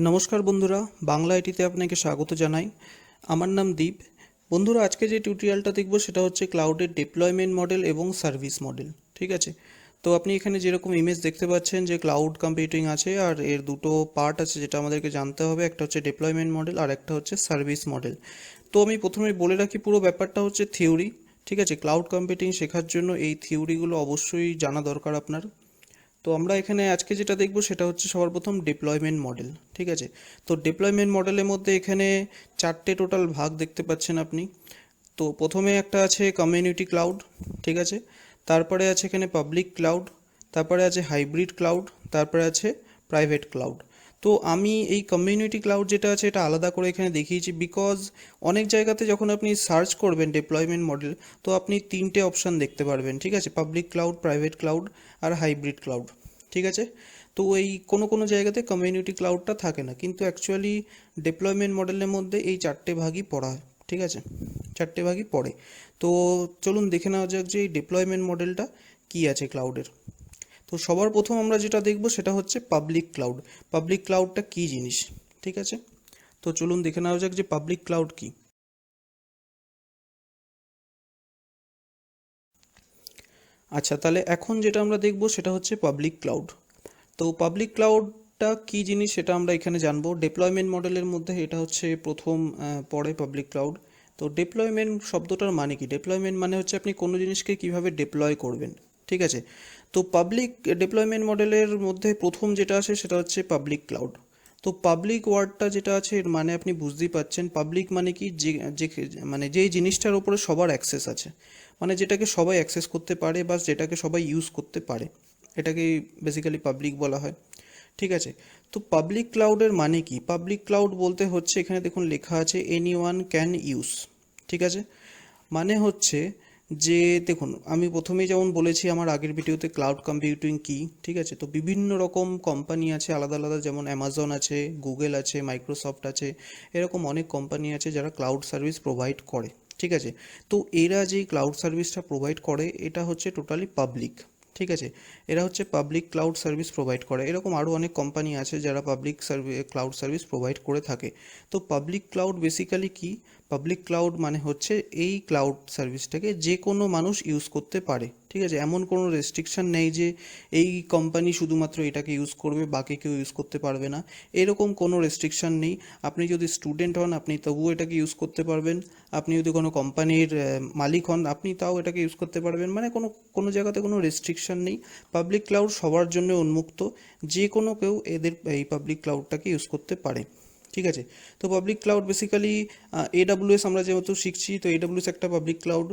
নমস্কার বন্ধুরা, বাংলা আইটিতে আপনাকে স্বাগত জানাই। আমার নাম দীপ। বন্ধুরা, আজকে যে টিউটোরিয়ালটা দেখব সেটা হচ্ছে ক্লাউডের ডিপ্লয়মেন্ট মডেল এবং সার্ভিস মডেল। ঠিক আছে, তো আপনি এখানে যেরকম ইমেজ দেখতে পাচ্ছেন যে ক্লাউড কম্পিউটিং আছে আর এর দুটো পার্ট আছে যেটা আমাদেরকে জানতে হবে। একটা হচ্ছে ডিপ্লয়মেন্ট মডেল আর একটা হচ্ছে সার্ভিস মডেল। তো আমি প্রথমে বলে রাখি, পুরো ব্যাপারটা হচ্ছে থিওরি। ঠিক আছে, ক্লাউড কম্পিউটিং শেখার জন্য এই থিওরিগুলো অবশ্যই জানা দরকার আপনার। তো আমরা এখানে আজকে যেটা দেখব সেটা হচ্ছে সবার প্রথম ডিপ্লয়মেন্ট মডেল। ঠিক আছে, তো ডিপ্লয়মেন্ট মডেলের মধ্যে এখানে চারটে টোটাল ভাগ দেখতে পাচ্ছেন আপনি। তো প্রথমে একটা আছে কমিউনিটি ক্লাউড। ঠিক আছে, তারপরে আছে এখানে পাবলিক ক্লাউড, তারপরে আছে হাইব্রিড ক্লাউড, তারপরে আছে প্রাইভেট ক্লাউড। তো আমি এই কমিউনিটি ক্লাউড যেটা আছে এটা আলাদা করে এখানে দেখিয়েছি, বিকজ অনেক জায়গাতে যখন আপনি সার্চ করবেন ডিপ্লয়মেন্ট মডেল, তো আপনি তিনটে অপশান দেখতে পারবেন। ঠিক আছে, পাবলিক ক্লাউড, প্রাইভেট ক্লাউড আর হাইব্রিড ক্লাউড। ঠিক আছে, তো এই কোনো কোনো জায়গাতে কমিউনিটি ক্লাউডটা থাকে না, কিন্তু অ্যাকচুয়ালি ডিপ্লয়মেন্ট মডেলের মধ্যে এই চারটে ভাগই পড়া হয়। ঠিক আছে, চারটে ভাগই পড়ে। তো চলুন দেখে নেওয়া যাক যে এই ডিপ্লয়মেন্ট মডেলটা কী আছে ক্লাউডের। তো সবার প্রথম আমরা যেটা দেখব সেটা হচ্ছে পাবলিক ক্লাউড। পাবলিক ক্লাউডটা কী জিনিস? ঠিক আছে, তো চলুন দেখে নেওয়া যাক যে পাবলিক ক্লাউড কী। আচ্ছা, তাহলে এখন যেটা আমরা দেখব সেটা হচ্ছে পাবলিক ক্লাউড। তো পাবলিক ক্লাউডটা কী জিনিস সেটা আমরা এখানে জানবো। ডিপ্লয়মেন্ট মডেলের মধ্যে এটা হচ্ছে প্রথম পড়ে পাবলিক ক্লাউড। তো ডিপ্লয়মেন্ট শব্দটার মানে কি? ডিপ্লয়মেন্ট মানে হচ্ছে আপনি কোনো জিনিসকে কিভাবে ডিপ্লয় করবেন। ঠিক আছে, তো পাবলিক ডিপ্লয়মেন্ট মডেলের মধ্যে প্রথম যেটা আসে সেটা হচ্ছে পাবলিক ক্লাউড। তো পাবলিক ওয়ার্ডটা যেটা আছে এর মানে আপনি বুঝতেই পাচ্ছেন। পাবলিক মানে কি, যে যে মানে যেই জিনিসটার ওপরে সবার অ্যাক্সেস আছে, মানে যেটাকে সবাই অ্যাক্সেস করতে পারে বা যেটাকে সবাই ইউজ করতে পারে, এটাকে বেসিক্যালি পাবলিক বলা হয়। ঠিক আছে, তো পাবলিক ক্লাউডের মানে কি? পাবলিক ক্লাউড বলতে হচ্ছে, এখানে দেখুন লেখা আছে এনি ওয়ান ক্যান ইউজ। ঠিক আছে, মানে হচ্ছে যে দেখুন, আমি প্রথমেই যেমন বলেছি আমার আগের ভিডিওতে ক্লাউড কম্পিউটিং কি। ঠিক আছে, তো বিভিন্ন রকম কোম্পানি আছে আলাদা আলাদা, যেমন অ্যামাজন আছে, গুগল আছে, মাইক্রোসফট আছে, এরকম অনেক কোম্পানি আছে যারা ক্লাউড সার্ভিস প্রোভাইড করে। ঠিক আছে, তো এরা যেই ক্লাউড সার্ভিসটা প্রোভাইড করে এটা হচ্ছে টোটালি পাবলিক। ঠিক আছে, এরা হচ্ছে পাবলিক ক্লাউড সার্ভিস প্রোভাইড করে। এরকম আরও অনেক কোম্পানি আছে যারা পাবলিক ক্লাউড সার্ভিস প্রোভাইড করে থাকে। তো পাবলিক ক্লাউড বেসিক্যালি কি? পাবলিক ক্লাউড মানে হচ্ছে এই ক্লাউড সার্ভিসটাকে যে কোনো মানুষ ইউজ করতে পারে। ঠিক আছে, এমন কোনো রেস্ট্রিকশন নেই যে এই কোম্পানি শুধুমাত্র এটাকে ইউজ করবে, বাকি কেউ ইউজ করতে পারবে না, এরকম কোনো রেস্ট্রিকশন নেই। আপনি যদি স্টুডেন্ট হন আপনি তবুও এটাকে ইউজ করতে পারবেন, আপনি যদি কোনো কোম্পানির মালিক হন আপনি তাও এটাকে ইউজ করতে পারবেন, মানে কোনো কোনো জায়গাতে কোনো রেস্ট্রিকশন নেই। পাবলিক ক্লাউড সবার জন্য উন্মুক্ত, যে কোনো কেউ এদের এই পাবলিক ক্লাউডটাকে ইউজ করতে পারে। ঠিক আছে, তো পাবলিক ক্লাউড বেসিক্যালি এডাব্লিউএস আমরা যেহেতু শিখছি, তো এডাব্লিউএস একটা পাবলিক ক্লাউড।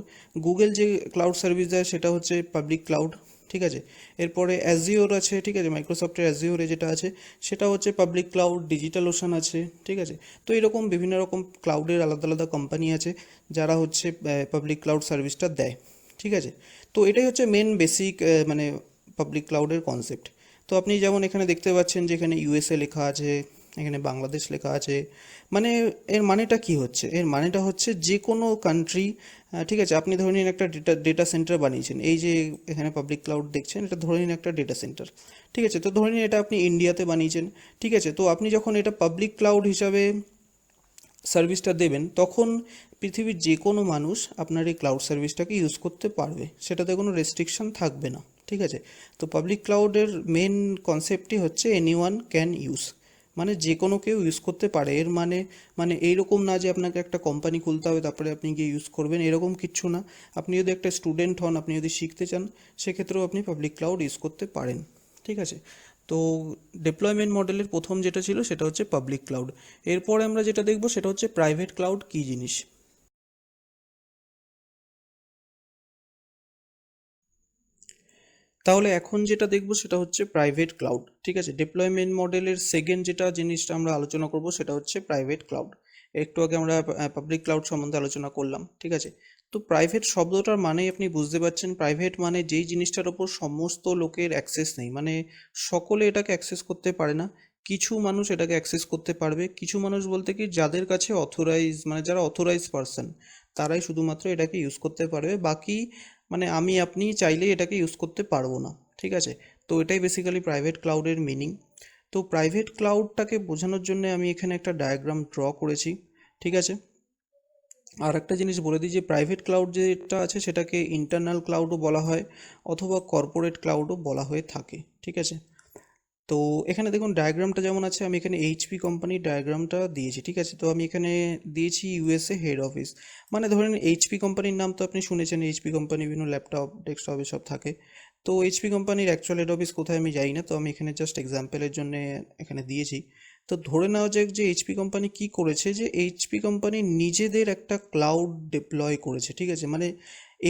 গুগল যে ক্লাউড সার্ভিস দেয় সেটা হচ্ছে পাবলিক ক্লাউড। ঠিক আছে, এরপরে অ্যাজিওর আছে। ঠিক আছে, মাইক্রোসফটের অ্যাজিওরে যেটা আছে সেটা হচ্ছে পাবলিক ক্লাউড। ডিজিটাল ওশান আছে। ঠিক আছে, তো এরকম বিভিন্ন রকম ক্লাউডের আলাদা আলাদা কোম্পানি আছে যারা হচ্ছে পাবলিক ক্লাউড সার্ভিসটা দেয়। ঠিক আছে, তো এটাই হচ্ছে মেন বেসিক মানে পাবলিক ক্লাউডের কনসেপ্ট। তো আপনি যেমন এখানে দেখতে পাচ্ছেন যে এখানে ইউএসএ লেখা আছে, এখানে বাংলাদেশ লেখা আছে। মানে এর মানেটা কি হচ্ছে? এর মানেটা হচ্ছে যে কোনো কান্ট্রি, ঠিক আছে, আপনি ধরে নিন একটা ডেটা সেন্টার বানিয়েছেন, এই যে এখানে পাবলিক ক্লাউড দেখছেন এটা ধরে নিন একটা ডেটা সেন্টার। ঠিক আছে, তো ধরে নিন এটা আপনি ইন্ডিয়াতে বানিয়েছেন। ঠিক আছে, তো আপনি যখন এটা পাবলিক ক্লাউড হিসাবে সার্ভিসটা দেবেন তখন পৃথিবীর যে কোনো মানুষ আপনার এই ক্লাউড সার্ভিসটাকে ইউজ করতে পারবে, সেটাতে কোনো রেস্ট্রিকশন থাকবে না। ঠিক আছে, তো পাবলিক ক্লাউডের মেন কনসেপ্টই হচ্ছে এনি ওয়ান ক্যান ইউজ, মানে যে কোনো কেউ ইউজ করতে পারে। এর মানে মানে এইরকম না যে আপনাকে একটা কোম্পানি খুলতে হবে তারপরে আপনি গিয়ে ইউজ করবেন, এরকম কিচ্ছু না। আপনি যদি একটা স্টুডেন্ট হন, আপনি যদি শিখতে চান, সেক্ষেত্রেও আপনি পাবলিক ক্লাউড ইউজ করতে পারেন। ঠিক আছে, তো ডিপ্লয়মেন্ট মডেলের প্রথম যেটা ছিল সেটা হচ্ছে পাবলিক ক্লাউড। এরপরে আমরা যেটা দেখব সেটা হচ্ছে প্রাইভেট ক্লাউড কী জিনিস। তাহলে এখন যেটা দেখব সেটা হচ্ছে প্রাইভেট ক্লাউড। ঠিক আছে, ডিপ্লয়মেন্ট মডেলের সেকেন্ড যেটা জিনিসটা আমরা আলোচনা করব সেটা হচ্ছে প্রাইভেট ক্লাউড। একটু আগে আমরা পাবলিক ক্লাউড সম্বন্ধে আলোচনা করলাম। ঠিক আছে, তো প্রাইভেট শব্দটার মানেই আপনি বুঝতে পারছেন। প্রাইভেট মানে যেই জিনিসটার ওপর সমস্ত লোকের অ্যাক্সেস নেই, মানে সকলে এটাকে অ্যাক্সেস করতে পারে না। কিছু মানুষ এটাকে অ্যাক্সেস করতে পারবে, কিছু মানুষ বলতে কি যাদের কাছে অথরাইজ, মানে যারা অথরাইজ পারসন, তারাই শুধুমাত্র এটাকে ইউজ করতে পারবে। বাকি মানে আমি আপনি চাইলেই এটাকে ইউজ করতে পারবো না। ঠিক আছে, তো এটাই বেসিক্যালি প্রাইভেট ক্লাউডের মিনিং। তো প্রাইভেট ক্লাউডটাকে বোঝানোর জন্য আমি এখানে একটা ডায়াগ্রাম ড্র করেছি, ঠিক আছে। আর একটা জিনিস বলে দিই যে প্রাইভেট ক্লাউড যেটা আছে সেটাকে ইন্টারনাল ক্লাউডও বলা হয় অথবা কর্পোরেট ক্লাউডও বলা হয়ে থাকে, ঠিক আছে। তো এখানে দেখুন ডায়াগ্রামটা যেমন আছে, আমি এখানে এইচপি কোম্পানির ডায়াগ্রামটা দিয়েছি, ঠিক আছে। তো আমি এখানে দিয়েছি ইউএসএ হেড অফিস, মানে ধরেন এইচপি কোম্পানির নাম তো আপনি শুনেছেন, এইচপি কোম্পানি বিভিন্ন ল্যাপটপ ডেস্কটপ এসব থাকে। তো এইচপি কোম্পানির অ্যাকচুয়াল হেড অফিস কোথায় আমি জানি না, তো আমি এখানে জাস্ট এক্সাম্পলের জন্য এখানে দিয়েছি। তো ধরে নেওয়া যাক যে এইচপি কোম্পানি কি করেছে, যে এইচপি কোম্পানি নিজেদের একটা ক্লাউড ডিপ্লয় করেছে, ঠিক আছে। মানে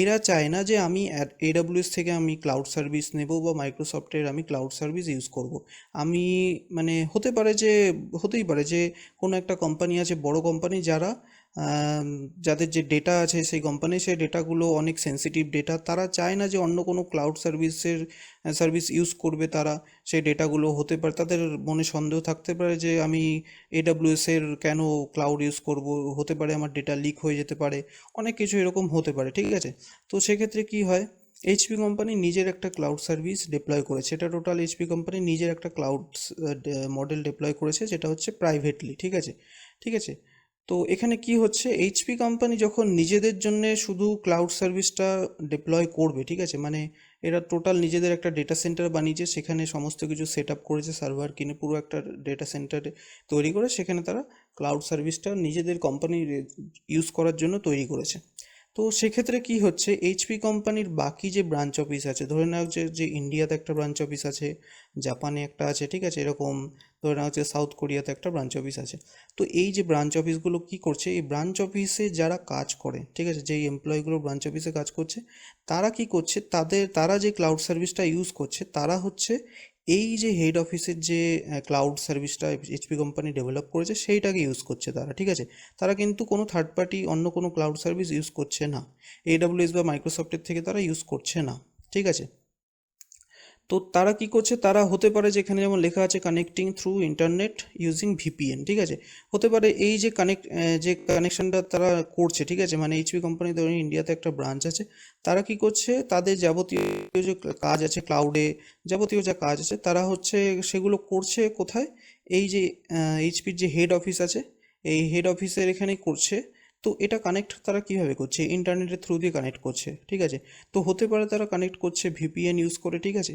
এরা চায় না যে আমি এডাব্লিউএস থেকে আমি ক্লাউড সার্ভিস নেব বা মাইক্রোসফটের আমি ক্লাউড সার্ভিস ইউজ করব। আমি মানে হতেই পারে যে কোনো একটা কোম্পানি আছে, বড় কোম্পানি, যাদের যে ডেটা আছে সেই কোম্পানি, সেই ডেটাগুলো অনেক সেন্সিটিভ ডেটা, তারা চায় না যে অন্য কোনো ক্লাউড সার্ভিস ইউজ করবে তারা সেই ডেটাগুলো। হতে পারে তাদের মনে সন্দেহ থাকতে পারে যে আমি এডাব্লিউএস এর কেন ক্লাউড ইউজ করব, হতে পারে আমার ডেটা লিক হয়ে যেতে পারে, অনেক কিছু এরকম হতে পারে, ঠিক আছে। তো সেক্ষেত্রে কি হয়, এইচপি কোম্পানি নিজের একটা ক্লাউড সার্ভিস ডিপ্লয় করেছে, এটা টোটাল এইচপি কোম্পানি নিজের একটা ক্লাউড মডেল ডিপ্লয় করেছে, যেটা হচ্ছে প্রাইভেটলি, ঠিক আছে, ঠিক আছে। তো এখানে কি হচ্ছে, এইচপি কোম্পানি যখন নিজেদের জন্য শুধু ক্লাউড সার্ভিসটা ডিপ্লয় করবে, ঠিক আছে, মানে এরা টোটাল নিজেদের একটা ডেটা সেন্টার বানিয়েছে, সেখানে সমস্ত কিছু সেট আপ করেছে, সার্ভার কিনে পুরো একটা ডেটা সেন্টার তৈরি করে সেখানে তারা ক্লাউড সার্ভিসটা নিজেদের কোম্পানির ইউজ করার জন্য তৈরি করেছে। তো সেক্ষেত্রে কি হচ্ছে, এইচপি কোম্পানির বাকি যে ব্রাঞ্চ অফিস আছে, ধরে নাও যে ইন্ডিয়াতে একটা ব্রাঞ্চ অফিস আছে, জাপানে একটা আছে, ঠিক আছে, এরকম ধরে নাও যে সাউথ কোরিয়াতে একটা ব্রাঞ্চ অফিস আছে। তো এই যে ব্রাঞ্চ অফিসগুলো কি করছে, এই ব্রাঞ্চ অফিসে যারা কাজ করে, ঠিক আছে, যেই এমপ্লয়িগুলো ব্রাঞ্চ অফিসে কাজ করছে, তারা কি করছে, তারা যে ক্লাউড সার্ভিসটা ইউজ করছে, তারা হচ্ছে এই যে হেড অফিসের যে ক্লাউড সার্ভিসটা এইচপি কোম্পানি ডেভেলপ করেছে সেইটাকে ইউজ করছে তারা, ঠিক আছে। তারা কিন্তু কোনো থার্ড পার্টি অন্য কোনো ক্লাউড সার্ভিস ইউজ করছে না, এডাব্লিউএস বা মাইক্রোসফটের থেকে তারা ইউজ করছে না, ঠিক আছে। তো তারা কি করছে, তারা হতে পারে যে এখানে যেমন লেখা আছে connecting through internet using VPN, ঠিক আছে। হতে পারে এই যে কানেকশনটা তারা করছে, ঠিক আছে, মানে এইচপি কোম্পানি ধরুন ইন্ডিয়াতে একটা ব্রাঞ্চ আছে, তারা কি করছে, তাদের যাবতীয় যে কাজ আছে ক্লাউডে, যাবতীয় যা কাজ আছে তারা হচ্ছে সেগুলো করছে কোথায়, এই যে এইচপির যে হেড অফিস আছে, এই হেড অফিসের এখানেই করছে। তো এটা কানেক্ট তারা কিভাবে করছে, ইন্টারনেটের থ্রু দিয়ে কানেক্ট করছে, ঠিক আছে। তো হতে পারে তারা কানেক্ট করছে ভিপিএন ইউজ করে, ঠিক আছে।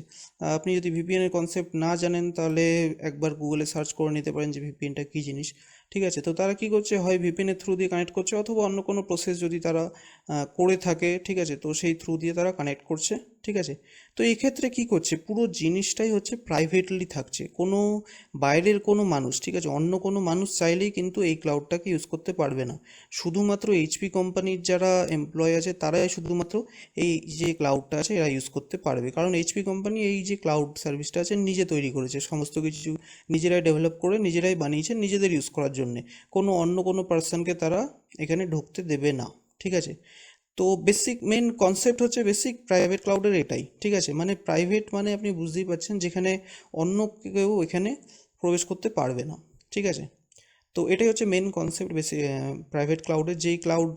আপনি যদি ভিপিএনের কনসেপ্ট না জানেন তাহলে একবার গুগলে সার্চ করে নিতে পারেন যে ভিপিএনটা কী জিনিস, ঠিক আছে। তো তারা কি করছে, হয় ভিপিএনের থ্রু দিয়ে কানেক্ট করছে অথবা অন্য কোনো প্রসেস যদি তারা করে থাকে, ঠিক আছে, তো সেই থ্রু দিয়ে তারা কানেক্ট করছে, ঠিক আছে। তো এই ক্ষেত্রে কি করছে, পুরো জিনিসটাই হচ্ছে প্রাইভেটলি থাকছে, কোনো বাইরের কোনো মানুষ, ঠিক আছে, অন্য কোনো মানুষ চাইলেই কিন্তু এই ক্লাউডটাকে ইউজ করতে পারবে না। শুধুমাত্র এইচপি কোম্পানির যারা এমপ্লয় আছে তারাই শুধুমাত্র এই যে ক্লাউডটা আছে এরা ইউজ করতে পারবে, কারণ এইচপি কোম্পানি এই যে ক্লাউড সার্ভিসটা আছে নিজে তৈরি করেছে, সমস্ত কিছু নিজেরাই ডেভেলপ করে নিজেরাই বানিয়েছে নিজেদের ইউজ করার জন্যে, কোনো অন্য কোনো পার্সনকে তারা এখানে ঢুকতে দেবে না, ঠিক আছে। তো বেসিক মেন কনসেপ্ট হচ্ছে বেসিক প্রাইভেট ক্লাউডের এটাই, ঠিক আছে, মানে প্রাইভেট মানে আপনি বুঝতেই পারছেন যেখানে অন্য কেউ এখানে প্রবেশ করতে পারবে না, ঠিক আছে। তো এটাই হচ্ছে মেন কনসেপ্ট বেশি প্রাইভেট ক্লাউডের, যেই ক্লাউড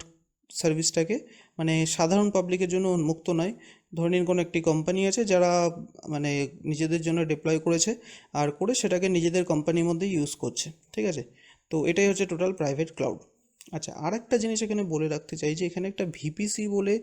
সার্ভিসটাকে মানে সাধারণ পাবলিকের জন্য উন্মুক্ত নয়। ধরে নিন কোনো একটি কোম্পানি আছে যারা মানে নিজেদের জন্য ডিপ্লয় করেছে আর করে সেটাকে নিজেদের কোম্পানির মধ্যে ইউজ করছে, ঠিক আছে। তো এটাই হচ্ছে টোটাল প্রাইভেট ক্লাউড। আচ্ছা, আর একটা জিনিস এখানে বলে রাখতে চাই যে এখানে একটা ভিপিসি বলে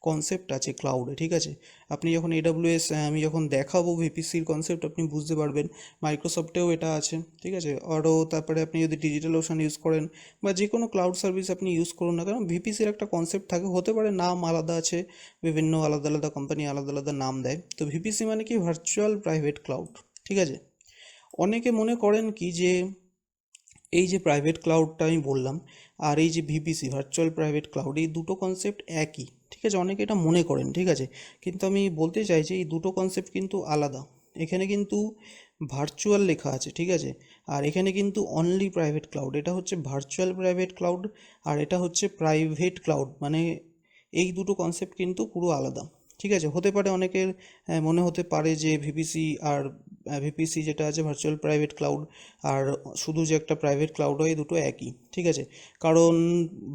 কনসেপ্ট আছে ক্লাউডে, ঠিক আছে। আপনি যখন এডাব্লিউএস আমি যখন দেখাবো ভিপিসির কনসেপ্ট আপনি বুঝতে পারবেন, মাইক্রোসফটেও এটা আছে, ঠিক আছে। আরও তারপরে আপনি যদি ডিজিটাল ওশান ইউজ করেন বা যে কোনো ক্লাউড সার্ভিস আপনি ইউজ করুন না কেন, ভিপিসির একটা কনসেপ্ট থাকে, হতে পারে নাম আলাদা আছে, বিভিন্ন আলাদা আলাদা কোম্পানি আলাদা আলাদা নাম দেয়। তো ভিপিসি মানে কি, ভার্চুয়াল প্রাইভেট ক্লাউড, ঠিক আছে। অনেকে মনে করেন কি যে এই যে প্রাইভেট ক্লাউডটা আমি বললাম আর এই যে ভিপিসি ভার্চুয়াল প্রাইভেট ক্লাউড, এই দুটো কনসেপ্ট একই, ঠিক আছে, অনেকে এটা মনে করেন, ঠিক আছে। কিন্তু আমি বলতে চাই যে এই দুটো কনসেপ্ট কিন্তু আলাদা। এখানে কিন্তু ভার্চুয়াল লেখা আছে, ঠিক আছে, আর এখানে কিন্তু অনলি প্রাইভেট ক্লাউড, এটা হচ্ছে ভার্চুয়াল প্রাইভেট ক্লাউড আর এটা হচ্ছে প্রাইভেট ক্লাউড, মানে এই দুটো কনসেপ্ট কিন্তু পুরো আলাদা, ঠিক আছে। হতে পারে অনেকের মনে হতে পারে যে ভিপিসি আর ভিপিসি যেটা আছে ভার্চুয়াল প্রাইভেট ক্লাউড আর শুধু যে একটা প্রাইভেট ক্লাউড হয়, এই দুটো একই, ঠিক আছে। কারণ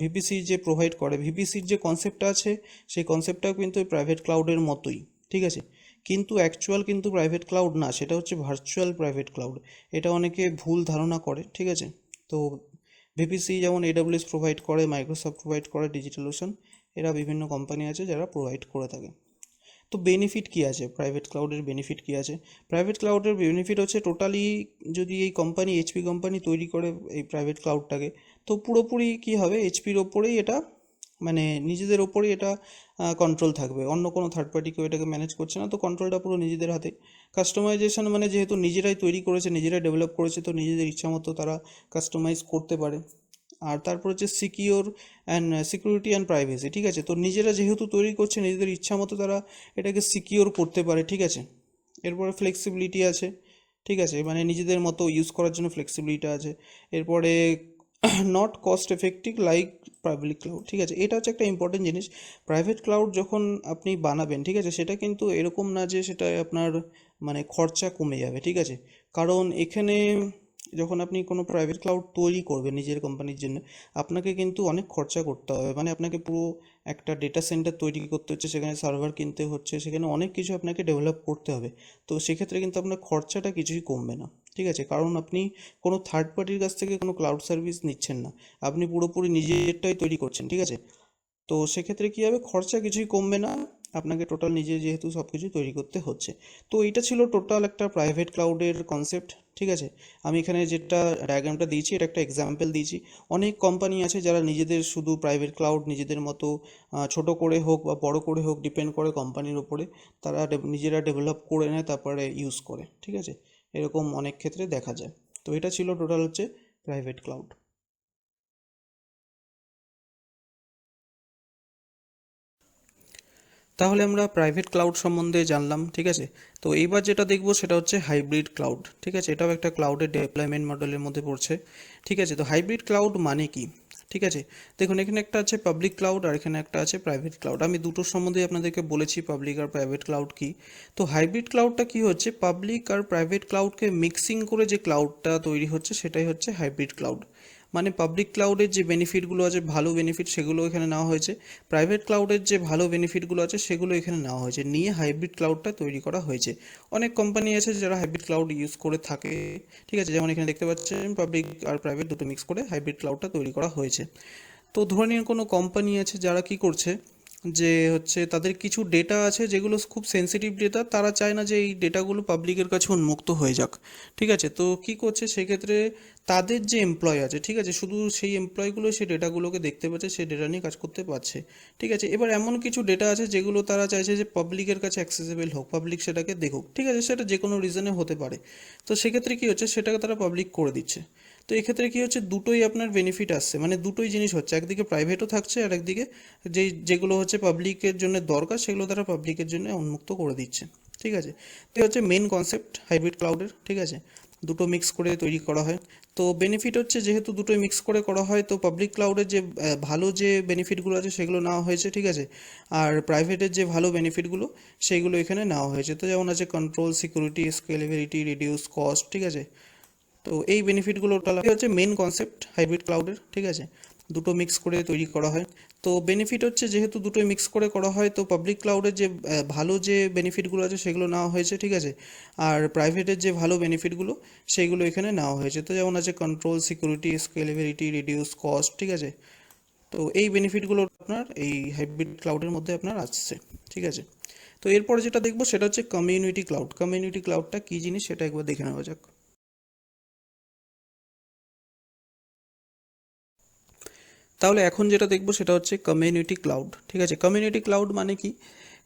ভিপিসি যে প্রোভাইড করে, ভিপিসির যে কনসেপ্টটা আছে সেই কনসেপ্টটাও কিন্তু প্রাইভেট ক্লাউডের মতোই, ঠিক আছে। কিন্তু অ্যাকচুয়াল কিন্তু প্রাইভেট ক্লাউড না, সেটা হচ্ছে ভার্চুয়াল প্রাইভেট ক্লাউড। এটা অনেকে ভুল ধারণা করে, ঠিক আছে। তো ভিপিসি যেমন এডাব্লিউএস প্রোভাইড করে, মাইক্রোসফট প্রোভাইড করে, ডিজিটাল ওশান, এরা বিভিন্ন কোম্পানি আছে যারা প্রোভাইড করে থাকে। তো বেনিফিট কী আছে, প্রাইভেট ক্লাউডের বেনিফিট কী আছে? প্রাইভেট ক্লাউডের বেনিফিট হচ্ছে টোটালি, যদি এই কোম্পানি এইচপি কোম্পানি তৈরি করে এই প্রাইভেট ক্লাউডটাকে, তো পুরোপুরি কী হবে, এইচপির ওপরেই এটা, মানে নিজেদের ওপরেই এটা কন্ট্রোল থাকবে, অন্য কোনো থার্ড পার্টি কেউ এটাকে ম্যানেজ করছে না, তো কন্ট্রোলটা পুরো নিজেদের হাতে। কাস্টমাইজেশন মানে যেহেতু নিজেরাই তৈরি করেছে, নিজেরাই ডেভেলপ করেছে, তো নিজেদের ইচ্ছা মতো তারা কাস্টমাইজ করতে পারে। আর তারপর হচ্ছে সিকিউরিটি অ্যান্ড প্রাইভেসি, ঠিক আছে। তো নিজেরা যেহেতু তৈরি করছে, নিজেদের ইচ্ছা মতো তারা এটাকে সিকিওর করতে পারে, ঠিক আছে। এরপরে ফ্লেক্সিবিলিটি আছে, ঠিক আছে, মানে নিজেদের মতো ইউজ করার জন্য ফ্লেক্সিবিলিটি আছে। এরপরে not cost effective like public cloud, ঠিক আছে। এটা হচ্ছে একটা ইম্পর্টেন্ট জিনিস। প্রাইভেট ক্লাউড যখন আপনি বানাবেন, ঠিক আছে, সেটা কিন্তু এরকম না যে সেটা আপনার মানে খরচা কমে যাবে, ঠিক আছে। কারণ এখানে যখন আপনি কোনো প্রাইভেট ক্লাউড তৈরি করবেন নিজের কোম্পানির জন্য, আপনাকে কিন্তু অনেক খরচা করতে হবে, মানে আপনাকে পুরো একটা ডেটা সেন্টার তৈরি করতে হচ্ছে, সেখানে সার্ভার কিনতে হচ্ছে, সেখানে অনেক কিছু আপনাকে ডেভেলপ করতে হবে। তো সেক্ষেত্রে কিন্তু আপনার খরচাটা কিছুই কমবে না, ঠিক আছে, কারণ আপনি কোনো থার্ড পার্টির কাছ থেকে কোনো ক্লাউড সার্ভিস নিচ্ছেন না, আপনি পুরোপুরি নিজেরটাই তৈরি করছেন, ঠিক আছে। তো সেক্ষেত্রে কী হবে, খরচা কিছুই কমবে না, আপনাকে টোটাল নিজে যেহেতু সব কিছু তৈরি করতে হচ্ছে। তো এটা ছিল টোটাল একটা প্রাইভেট ক্লাউডের কনসেপ্ট, ঠিক আছে। আমি এখানে যেটা ডায়াগ্রামটা দিয়েছি, এটা একটা এক্সাম্পল দিয়েছি। অনেক কোম্পানি আছে যারা নিজেদের শুধু প্রাইভেট ক্লাউড নিজেদের মতো ছোট করে হোক বা বড় করে হোক, ডিপেন্ড করে কোম্পানির ওপরে, তারা নিজেরা ডেভেলপ করে নেয়, তারপরে ইউজ করে, ঠিক আছে। এরকম অনেক ক্ষেত্রে দেখা যায়। তো এটা ছিল টোটাল হচ্ছে প্রাইভেট ক্লাউড। তাহলে আমরা প্রাইভেট ক্লাউড সম্বন্ধে জানলাম, ঠিক আছে। তো এইবার যেটা দেখবো সেটা হচ্ছে হাইব্রিড ক্লাউড, ঠিক আছে। এটাও একটা ক্লাউডের ডেপ্লয়মেন্ট মডেলের মধ্যে পড়ছে, ঠিক আছে। তো হাইব্রিড ক্লাউড মানে কি, ঠিক আছে। দেখুন, এখানে একটা আছে পাবলিক ক্লাউড আর এখানে একটা আছে প্রাইভেট ক্লাউড। আমি দুটোর সম্বন্ধে আপনাদেরকে বলেছি, পাবলিক আর প্রাইভেট ক্লাউড কি। তো হাইব্রিড ক্লাউডটা কি হচ্ছে, পাবলিক আর প্রাইভেট ক্লাউডকে মিক্সিং করে যে ক্লাউডটা তৈরি হচ্ছে সেটাই হচ্ছে হাইব্রিড ক্লাউড। মানে পাবলিক ক্লাউডের যে বেনিফিটগুলো আছে, ভালো বেনিফিট, সেগুলো এখানে নেওয়া হয়েছে। প্রাইভেট ক্লাউডের যে ভালো বেনিফিটগুলো আছে সেগুলো এখানে নেওয়া হয়েছে, নিয়ে হাইব্রিড ক্লাউডটা তৈরি করা হয়েছে। অনেক কোম্পানি আছে যারা হাইব্রিড ক্লাউড ইউজ করে থাকে, ঠিক আছে। যেমন এখানে দেখতে পাচ্ছেন পাবলিক আর প্রাইভেট দুটো মিক্স করে হাইব্রিড ক্লাউডটা তৈরি করা হয়েছে। তো ধরে নিন কোনো কোম্পানি আছে যারা কি করছে, যে হচ্ছে তাদের কিছু ডেটা আছে যেগুলো খুব সেনসিটিভ ডেটা, তারা চায় না যে এই ডেটাগুলো পাবলিকের কাছে উন্মুক্ত হয়ে যাক, ঠিক আছে। তো কি করছে সেক্ষেত্রে, তাদের যে এমপ্লয় আছে, ঠিক আছে, শুধু সেই এমপ্লয়গুলো সেই ডেটাগুলোকে দেখতে পাচ্ছে, সেই ডেটা নিয়ে কাজ করতে পারছে, ঠিক আছে। এবার এমন কিছু ডেটা আছে যেগুলো তারা চাইছে যে পাবলিকের কাছে অ্যাক্সেসেবল হোক, পাবলিক সেটাকে দেখুক, ঠিক আছে, সেটা যে কোনো রিজনে হতে পারে। তো সেক্ষেত্রে কী হচ্ছে, সেটাকে তারা পাবলিক করে দিচ্ছে। তো এক্ষেত্রে কী হচ্ছে, দুটোই আপনার বেনিফিট আসছে, মানে দুটোই জিনিস হচ্ছে, একদিকে প্রাইভেটও থাকছে আর একদিকে যেগুলো হচ্ছে পাবলিকের জন্য দরকার সেগুলো তারা পাবলিকের জন্য উন্মুক্ত করে দিচ্ছে, ঠিক আছে। তো এই হচ্ছে মেন কনসেপ্ট হাইব্রিড ক্লাউডের, ঠিক আছে। দুটো মিক্স করে তৈরি করা হয়। তো বেনিফিট হচ্ছে যেহেতু দুটোই মিক্স করে করা হয়, তো পাবলিক ক্লাউডের যে ভালো যে বেনিফিটগুলো আছে সেগুলো নেওয়া হয়েছে, ঠিক আছে। আর প্রাইভেটের যে ভালো বেনিফিটগুলো সেইগুলো এখানে নেওয়া হয়েছে। তো যেমন আছে control, security, scalability, reduce cost, ঠিক আছে। তো এই বেনিফিটগুলো হচ্ছে মেন কনসেপ্ট হাইব্রিড ক্লাউডের, ঠিক আছে। দুটো মিক্স করে তৈরি করা হয়। তো বেনিফিট হচ্ছে যেহেতু দুটোই মিক্স করে করা হয়, তো পাবলিক ক্লাউডের যে ভালো যে বেনিফিটগুলো আছে সেগুলো নেওয়া হয়েছে, ঠিক আছে। আর প্রাইভেটের যে ভালো বেনিফিটগুলো সেইগুলো এখানে নেওয়া হয়েছে। তো যেমন আছে control, security, scalability, reduce cost, ঠিক আছে। তো এই বেনিফিটগুলো আপনার এই হাইব্রিড ক্লাউডের মধ্যে আপনার আসছে, ঠিক আছে। তো এরপরে যেটা দেখবো সেটা হচ্ছে কমিউনিটি ক্লাউড। কমিউনিটি ক্লাউডটা কী জিনিস সেটা একবার দেখে নেওয়া যাক। তাহলে এখন যেটা দেখবো সেটা হচ্ছে কমিউনিটি ক্লাউড, ঠিক আছে। কমিউনিটি ক্লাউড মানে কি,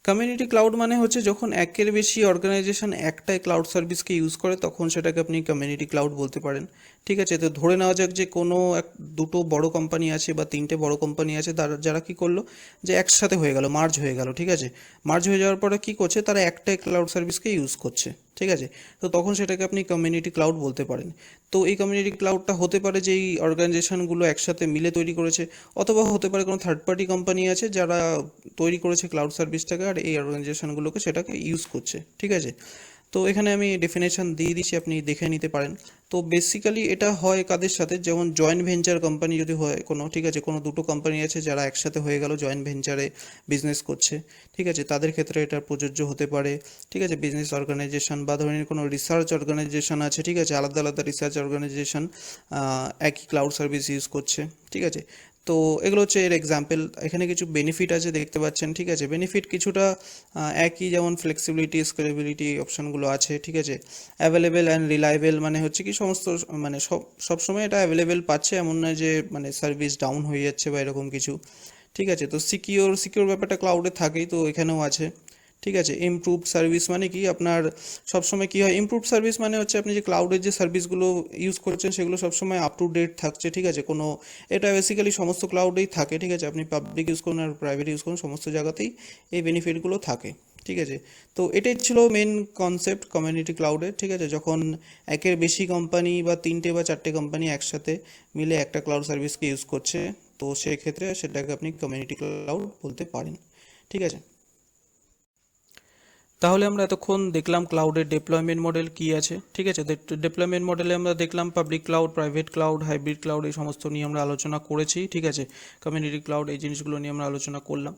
কমিউনিটি ক্লাউড মানে হচ্ছে যখন একের বেশি অর্গানাইজেশন একটাই ক্লাউড সার্ভিসকে ইউজ করে তখন সেটাকে আপনি কমিউনিটি ক্লাউড বলতে পারেন, ঠিক আছে। তো ধরে নেওয়া যাক যে কোনো দুটো বড় কোম্পানি আছে বা তিনটে বড় কোম্পানি আছে, তারা যারা কি করলো, যে একসাথে হয়ে গেল, মার্জ হয়ে গেল, ঠিক আছে। মার্জ হয়ে যাওয়ার পরে কি করছে, তারা একটাই ক্লাউড সার্ভিসকে ইউজ করছে, ঠিক আছে। তো তখন সেটাকে আপনি কমিউনিটি ক্লাউড বলতে পারেন। তো এই কমিউনিটি ক্লাউডটা হতে পারে যে এই অর্গানাইজেশনগুলো একসাথে মিলে তৈরি করেছে, অথবা হতে পারে কোনো থার্ড পার্টি কোম্পানি আছে যারা তৈরি করেছে ক্লাউড সার্ভিসটাকে আর এই অর্গানাইজেশনগুলোকে সেটাকে ইউজ করছে, ঠিক আছে। তো এখানে আমি ডেফিনেশন দিয়ে দিচ্ছি, আপনি দেখে নিতে পারেন। তো বেসিক্যালি এটা হয় কাদের সাথে, যেমন জয়েন্ট ভেঞ্চার কোম্পানি যদি হয় কোনো, ঠিক আছে, কোনো দুটো কোম্পানি আছে যারা একসাথে হয়ে গেল জয়েন্ট ভেঞ্চারে বিজনেস করছে, ঠিক আছে, তাদের ক্ষেত্রে এটা প্রযোজ্য হতে পারে। ঠিক আছে, বিজনেস অর্গানাইজেশন বা ধরে নিন কোনো রিসার্চ অর্গানাইজেশন আছে, ঠিক আছে, আলাদা আলাদা রিসার্চ অর্গানাইজেশন একই ক্লাউড সার্ভিস ইউজ করছে, ঠিক আছে। তো এগুলো হচ্ছে এর এক্সাম্পল। এখানে কিছু বেনিফিট আছে দেখতে পাচ্ছেন, ঠিক আছে, বেনিফিট কিছুটা একই, যেমন ফ্লেক্সিবিলিটি, স্কেলেবিলিটি অপশনগুলো আছে, ঠিক আছে। অ্যাভেলেবেল অ্যান্ড রিলায়েবল মানে হচ্ছে কি সমস্ত মানে সবসময় এটা অ্যাভেলেবেল পাচ্ছে, এমন নয় যে মানে সার্ভিস ডাউন হয়ে যাচ্ছে বা এরকম কিছু, ঠিক আছে। তো সিকিওর ব্যাপারটা ক্লাউডে থাকেই, তো এখানেও আছে, ঠিক আছে। ইমপ্রুভ সার্ভিস মানে কি আপনার সবসময় কি হয়, ইমপ্রুভ সার্ভিস মানে হচ্ছে আপনি যে ক্লাউডের যে সার্ভিসগুলো ইউজ করছেন সেগুলো সবসময় আপ টু ডেট থাকছে, ঠিক আছে। কোনো এটা বেসিক্যালি সমস্ত ক্লাউডেই থাকে, ঠিক আছে, আপনি পাবলিক ইউজ করুন আর প্রাইভেট ইউজ করুন সমস্ত জায়গাতেই এই বেনিফিটগুলো থাকে, ঠিক আছে। তো এটাই ছিল মেন কনসেপ্ট কমিউনিটি ক্লাউডের, ঠিক আছে। যখন একের বেশি কোম্পানি বা 3টে বা 4টে কোম্পানি একসাথে মিলে একটা ক্লাউড সার্ভিসকে ইউজ করছে, তো সেক্ষেত্রে সেটাকে আপনি কমিউনিটি ক্লাউড বলতে পারেন, ঠিক আছে। তাহলে আমরা এতক্ষণ দেখলাম ক্লাউডের ডেপ্লয়মেন্ট মডেল কি আছে, ঠিক আছে। ডেপ্লয়মেন্ট মডেলে আমরা দেখলাম public cloud, private cloud, hybrid cloud, এই সমস্ত নিয়ে আমরা আলোচনা করেছি, ঠিক আছে। কমিউনিটি ক্লাউড, এই জিনিসগুলো নিয়ে আমরা আলোচনা করলাম।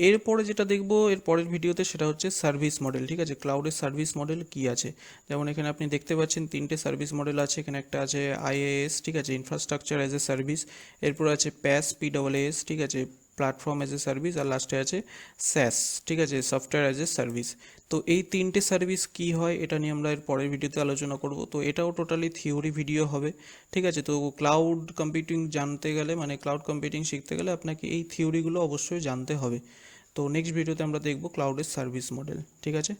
এরপরে যেটা দেখবো এর পরের ভিডিওতে সেটা হচ্ছে সার্ভিস মডেল, ঠিক আছে। ক্লাউডের সার্ভিস মডেল কি আছে, যেমন এখানে আপনি দেখতে পাচ্ছেন 3টে সার্ভিস মডেল আছে। এখানে একটা আছে আইএএস, ঠিক আছে, ইনফ্রাস্ট্রাকচার অ্যাজ এ সার্ভিস। এরপর আছে প্যাস, PaaS, ঠিক আছে, প্ল্যাটফর্ম অ্যাজ এ সার্ভিস। আর লাস্টে আছে স্যাস, ঠিক আছে, সফটওয়্যার অ্যাজ এ সার্ভিস। তো এই 3টে সার্ভিস কি হয় এটা নিয়ে আমরা এর পরের ভিডিওতে আলোচনা করব। তো এটাও টোটালি থিওরি ভিডিও হবে, ঠিক আছে। তো ক্লাউড কম্পিউটিং জানতে গেলে মানে ক্লাউড কম্পিউটিং শিখতে গেলে আপনাকে এই থিওরিগুলো অবশ্যই জানতে হবে। তো নেক্সট ভিডিওতে আমরা দেখব ক্লাউডের সার্ভিস মডেল, ঠিক আছে।